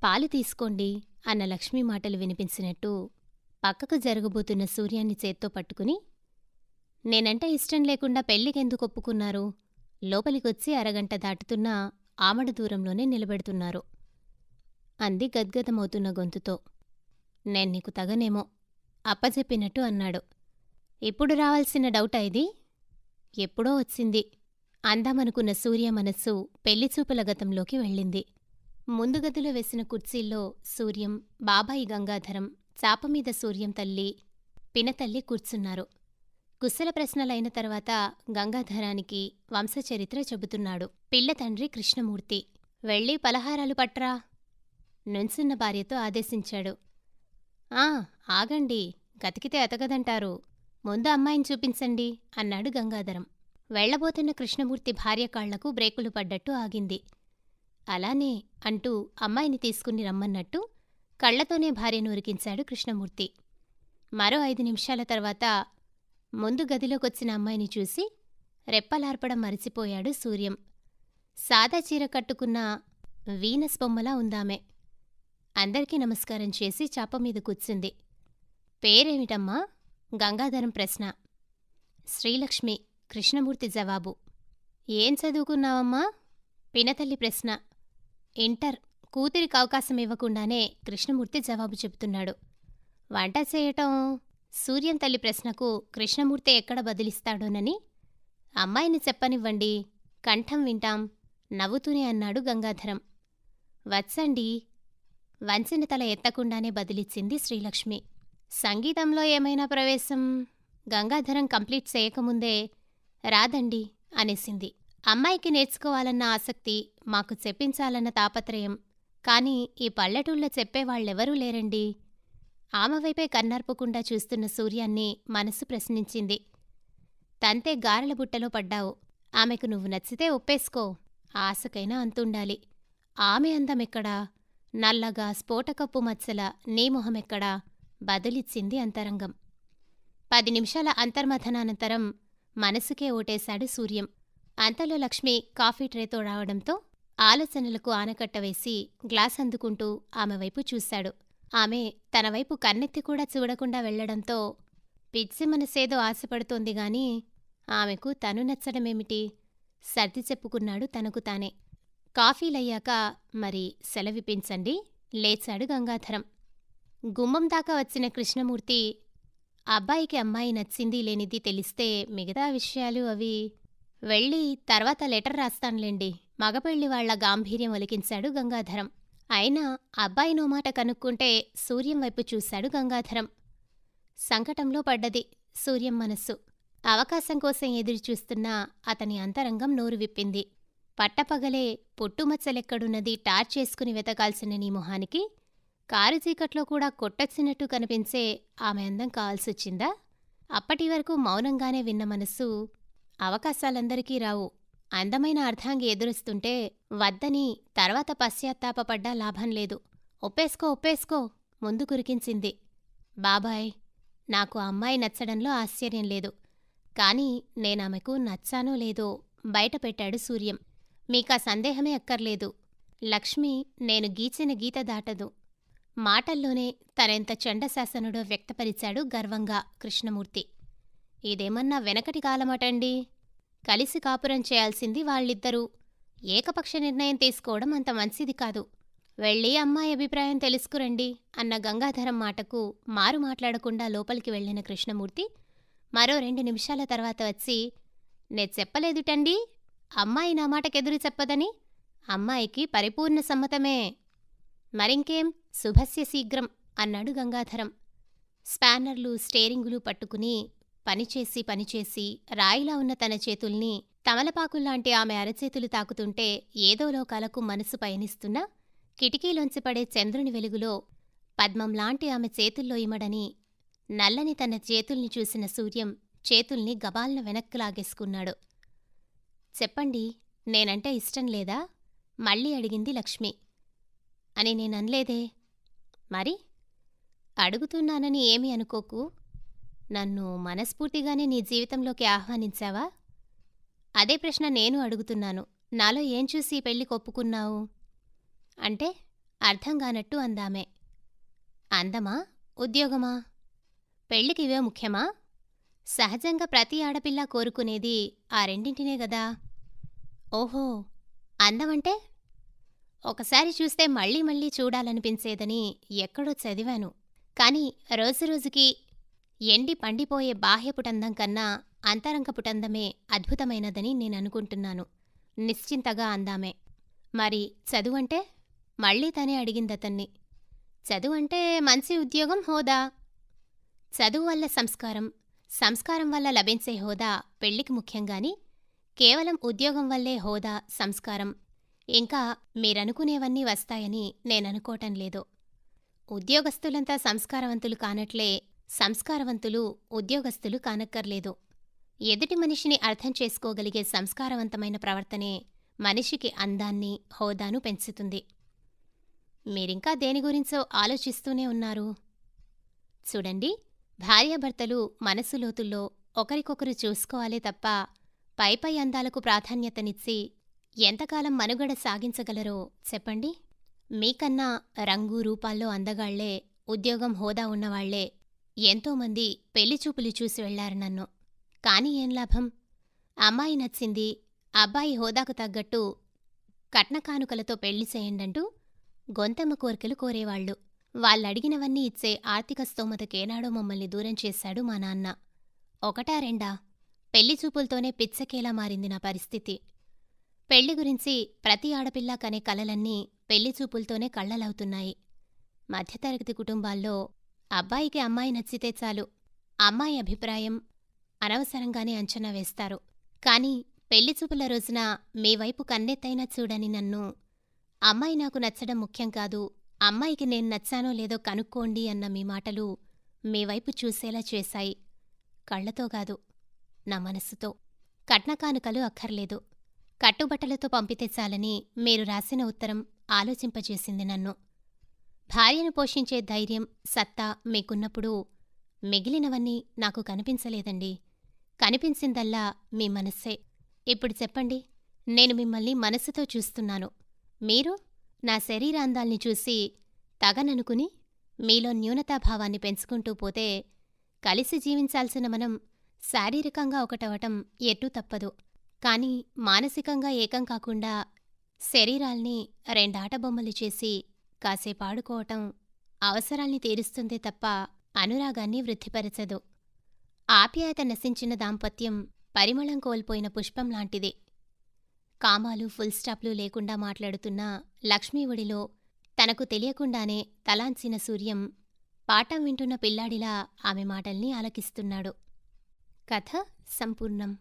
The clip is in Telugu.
పాలు తీసుకోండి అన్న లక్ష్మి మాటలు వినిపించినట్టు పక్కకు జరగబోతున్న సూర్యాన్ని చేత్తో పట్టుకుని, నేనంటే ఇష్టం లేకుండా పెళ్ళికెందుకు ఒప్పుకున్నారు? లోపలికొచ్చి అరగంట దాటుతున్నా ఆమడ దూరంలోనే నిలబెడుతున్నారు అంది గద్గదమవుతున్న గొంతుతో. నేను నీకు తగనేమో అప్పజెప్పినట్టు అన్నాడు. ఇప్పుడు రావాల్సిన డౌటా ఇది? ఎప్పుడో వచ్చింది అందామనుకున్న సూర్య మనస్సు పెళ్లిచూపుల గతంలోకి వెళ్ళింది. ముందు గదిలో వేసిన కుర్చీల్లో సూర్యం, బాబాయి గంగాధరం, చాపమీద సూర్యం తల్లి, పినతల్లి కూర్చున్నారు. కుశల ప్రశ్నలైన తర్వాత గంగాధరానికి వంశచరిత్ర చెబుతున్నాడు. పిల్ల తండ్రి కృష్ణమూర్తి. వెళ్ళి పలహారాలు పట్రా నుంచున్న భార్యతో ఆదేశించాడు. ఆ ఆగండి, గతికితే అతగదంటారు. ముందు అమ్మాయిని చూపించండి అన్నాడు గంగాధరం. వెళ్లబోతున్న కృష్ణమూర్తి భార్య కాళ్లకు బ్రేకులు పడ్డట్టు ఆగింది. అలానే అంటూ అమ్మాయిని తీసుకుని రమ్మన్నట్టు కళ్లతోనే భార్యను ఉరికించాడు కృష్ణమూర్తి. మరో 5 నిమిషాల తర్వాత ముందు గదిలోకొచ్చిన అమ్మాయిని చూసి రెప్పలార్పడం మరిచిపోయాడు సూర్యం. సాదా చీర కట్టుకున్న వీనస్ బొమ్మలా ఉందామె. అందరికీ నమస్కారం చేసి చాపమీద కూర్చుంది. పేరేమిటమ్మా? గంగాధరం ప్రశ్న. శ్రీలక్ష్మి. కృష్ణమూర్తి జవాబు. ఏం చదువుకున్నావమ్మా? పినతల్లి ప్రశ్న. ఇంటర్. కూతురికి అవకాశం ఇవ్వకుండానే కృష్ణమూర్తి జవాబు చెబుతున్నాడు. వంట చేయటం? సూర్యం తల్లి ప్రశ్నకు కృష్ణమూర్తి ఎక్కడ బదిలిస్తాడోనని. అమ్మాయిని చెప్పనివ్వండి, కంఠం వింటాం నవ్వుతూనే అన్నాడు గంగాధరం. వచ్చండి వంచిన తల ఎత్తకుండానే బదిలిచ్చింది శ్రీలక్ష్మి. సంగీతంలో ఏమైనా ప్రవేశం? గంగాధరం కంప్లీట్ చేయకముందే రాదండి అనేసింది. అమ్మాయికి నేర్చుకోవాలన్న ఆసక్తి, మాకు చెప్పించాలన్న తాపత్రయం, కాని ఈ పల్లెటూళ్ళో చెప్పేవాళ్లెవరూ లేరండి. ఆమె వైపే కన్నార్పకుండా చూస్తున్న సూర్యాన్ని మనసు ప్రశ్నించింది. తంతే గారెల బుట్టలో పడ్డావు. ఆమెకు నువ్వు నచ్చితే ఒప్పేసుకో. ఆశకైనా అంతుండాలి. ఆమె అందమెక్కడా? నల్లగా స్ఫోటకప్పు మచ్చల నీ మొహమెక్కడా? బదులిచ్చింది అంతరంగం. 10 నిమిషాల అంతర్మథనానంతరం మనసుకే ఓటేశాడు సూర్యం. అంతలో లక్ష్మి కాఫీ ట్రేతో రావడంతో ఆలోచనలకు ఆనకట్టవేసి గ్లాస్ అందుకుంటూ ఆమె వైపు చూశాడు. ఆమె తనవైపు కన్నెత్తి కూడా చూడకుండా వెళ్లడంతో పిచ్చి మనసేదో ఆశపడుతోందిగాని ఆమెకు తను నచ్చడమేమిటి? సర్ది చెప్పుకున్నాడు తనకు తానే. కాఫీలయ్యాక మరి సెలవిపించండి లేచాడు గంగాధరం. గుమ్మం దాకా వచ్చిన కృష్ణమూర్తి, అబ్బాయికి అమ్మాయి నచ్చింది లేనిది తెలిస్తే మిగతా విషయాలు అవి వెళ్ళి తర్వాత లెటర్ రాస్తాన్లేండి మగపెళ్లి వాళ్ల గాంభీర్యం ఒలికించాడు గంగాధరం. అయినా అబ్బాయినో మాట కనుక్కుంటే సూర్యం వైపు చూశాడు గంగాధరం. సంకటంలో పడ్డది సూర్యం మనస్సు. అవకాశం కోసం ఎదురుచూస్తున్నా అతని అంతరంగం నోరు విప్పింది. పట్టపగలే పుట్టుమచ్చలెక్కడున్నది టార్చేసుకుని వెతకాల్సిన నీ మొహానికి కారు చీకట్లో కూడా కొట్టొచ్చినట్టు కనిపించే ఆమె అందం కావాల్సొచ్చిందా? అప్పటివరకు మౌనంగానే విన్న మనస్సు అవకాశాలందరికీ రావు. అందమైన అర్ధాంగి ఎదురుస్తుంటే వద్దని తర్వాత పశ్చాత్తాపపడ్డా లాభం లేదు. ఒప్పేసుకో ఒప్పేసుకో ముందు కురికించింది. బాబాయ్, నాకు అమ్మాయి నచ్చడంలో ఆశ్చర్యం లేదు. కాని నేనామెకు నచ్చానో లేదో బయటపెట్టాడు సూర్యం. మీకా సందేహమే అక్కర్లేదు. లక్ష్మి నేను గీచిన గీత దాటదు. మాటల్లోనే తనెంత చండశాసనుడో వ్యక్తపరిచాడు గర్వంగా కృష్ణమూర్తి. ఇదేమన్నా వెనకటి కాలమటండి. కలిసి కాపురం చేయాల్సింది వాళ్ళిద్దరూ. ఏకపక్ష నిర్ణయం తీసుకోవడం అంత మంచిది కాదు. వెళ్ళి అమ్మాయి అభిప్రాయం తెలుసుకురండి అన్న గంగాధరం మాటకు మారు మాట్లాడకుండా లోపలికి వెళ్లిన కృష్ణమూర్తి మరో 2 నిమిషాల తర్వాత వచ్చి, నే చెప్పలేదుటండి అమ్మాయి నా మాటకెదురు చెప్పదని. అమ్మాయికి పరిపూర్ణ సమ్మతమే. మరింకేం, శుభస్య శీఘ్రం అన్నాడు గంగాధరం. స్పానర్లు స్టేరింగులు పట్టుకుని పనిచేసి రాయిలా ఉన్న తన చేతుల్ని తమలపాకుల్లాంటి ఆమె అరచేతులు తాకుతుంటే ఏదో లోకాలకు మనసు పయనిస్తున్నా కిటికీలోంచి పడే చంద్రుని వెలుగులో పద్మంలాంటి ఆమె చేతుల్లో ఇమడని నల్లని తన చేతుల్ని చూసిన సూర్యం చేతుల్ని గబాల్న వెనక్కు లాగేసుకున్నాడు. చెప్పండి, నేనంటే ఇష్టం లేదా? మళ్ళీ అడిగింది లక్ష్మి. అని నేననలేదే. మరి? అడుగుతున్నానని ఏమీ అనుకోకు. నన్ను మనస్ఫూర్తిగానే నీ జీవితంలోకి ఆహ్వానించావా? అదే ప్రశ్న నేను అడుగుతున్నాను. నాలో ఏం చూసి పెళ్లి కొప్పుకున్నావు? అంటే అర్థంగానట్టు అందామె. అందమా? ఉద్యోగమా? పెళ్ళికివే ముఖ్యమా? సహజంగా ప్రతి ఆడపిల్ల కోరుకునేది ఆ రెండింటినే గదా. ఓహో, అందమంటే? ఒకసారి చూస్తే మళ్ళీ మళ్ళీ చూడాలనిపించేదని ఎక్కడో చదివాను. కాని రోజురోజుకి ఎండి పండిపోయే బాహ్యపుటందం కన్నా అంతరంగపుటందమే అద్భుతమైనదని నేననుకుంటున్నాను నిశ్చింతగా అందామె. మరి చదువంటే? మళ్ళీ తనే అడిగిందతన్ని. చదువంటే మంచి ఉద్యోగం, హోదా. చదువు వల్ల సంస్కారం, సంస్కారం వల్ల లభించే హోదా పెళ్లికి ముఖ్యంగాని కేవలం ఉద్యోగం వల్లే హోదా, సంస్కారం ఇంకా మీరనుకునేవన్నీ వస్తాయని నేననుకోవటం లేదు. ఉద్యోగస్తులంతా సంస్కారవంతులు కానట్లే సంస్కారవంతులు ఉద్యోగస్తులు కానక్కర్లేదు. ఎదుటి మనిషిని అర్థం చేసుకోగలిగే సంస్కారవంతమైన ప్రవర్తనే మనిషికి అందాన్ని, హోదాను పెంచుతుంది. మీరింకా దేని గురించో ఆలోచిస్తూనే ఉన్నారు. చూడండి, భార్యాభర్తలు మనసు లోతుల్లో ఒకరికొకరు చూసుకోవాలే తప్ప పైపై అందాలకు ప్రాధాన్యతనిచ్చి ఎంతకాలం మనుగడ సాగించగలరో చెప్పండి. మీకన్నా రంగు రూపాల్లో అందగాళ్లే, ఉద్యోగం హోదా ఉన్నవాళ్లే ఎంతోమంది పెళ్లిచూపులు చూసి వెళ్లారు నన్ను. కాని ఏం లాభం? అమ్మాయి నచ్చింది, అబ్బాయి హోదాకు తగ్గట్టు కట్నకానుకలతో పెళ్లి చేయండంటూ గొంతెమ్మ కోర్కెలు కోరేవాళ్లు. వాళ్ళడిగినవన్నీ ఇచ్చే ఆర్థిక స్తోమతకేనాడో మమ్మల్ని దూరం చేశాడు మా నాన్న. ఒకటా రెండా? పెళ్లిచూపులతోనే పిచ్చకేలా మారింది నా పరిస్థితి. పెళ్లి గురించి ప్రతి ఆడపిల్లా కనే కలలన్నీ పెళ్లిచూపులతోనే కళ్లలవుతున్నాయి. మధ్యతరగతి కుటుంబాల్లో అబ్బాయికి అమ్మాయి నచ్చితే చాలు, అమ్మాయి అభిప్రాయం అనవసరంగానే అంచనా వేస్తారు. కాని పెళ్లిచూపుల రోజున మీవైపు కన్నెత్తైనా చూడని నన్ను, అమ్మాయి నాకు నచ్చడం ముఖ్యం కాదు, అమ్మాయికి నేను నచ్చానో లేదో కనుక్కోండి అన్న మీ మాటలు మీవైపు చూసేలా చేశాయి. కళ్లతోగాదు, నా మనస్సుతో. కట్నకానుకలు అక్కర్లేదు, కట్టుబట్టలతో పంపితే చాలని మీరు రాసిన ఉత్తరం ఆలోచింపచేసింది నన్ను. భార్యను పోషించే ధైర్యం, సత్తా మీకున్నప్పుడు మిగిలినవన్నీ నాకు కనిపించలేదండి. కనిపించిందల్లా మీ మనస్సే. ఇప్పుడు చెప్పండి, నేను మిమ్మల్ని మనస్సుతో చూస్తున్నాను. మీరు నా శరీరాందాల్ని చూసి తగననుకుని మీలో న్యూనతాభావాన్ని పెంచుకుంటూ పోతే కలిసి జీవించాల్సిన మనం శారీరకంగా ఒకటవటం ఎటూ తప్పదు. కాని మానసికంగా ఏకం కాకుండా శరీరాల్ని రెండాటబొమ్మలు చేసి కాసేపాడుకోవటం అవసరాల్ని తీరుస్తుందే తప్ప అనురాగాన్ని వృద్ధిపరచదు. ఆప్యాయత నశించిన దాంపత్యం పరిమళం కోల్పోయిన పుష్పంలాంటిదే. కామాలు ఫుల్ స్టాప్లు లేకుండా మాట్లాడుతున్న లక్ష్మీ ఒడిలో తనకు తెలియకుండానే తలాంచిన సూర్యం పాఠం వింటున్న పిల్లాడిలా ఆమె మాటల్ని ఆలకిస్తున్నాడు. కథ సంపూర్ణం.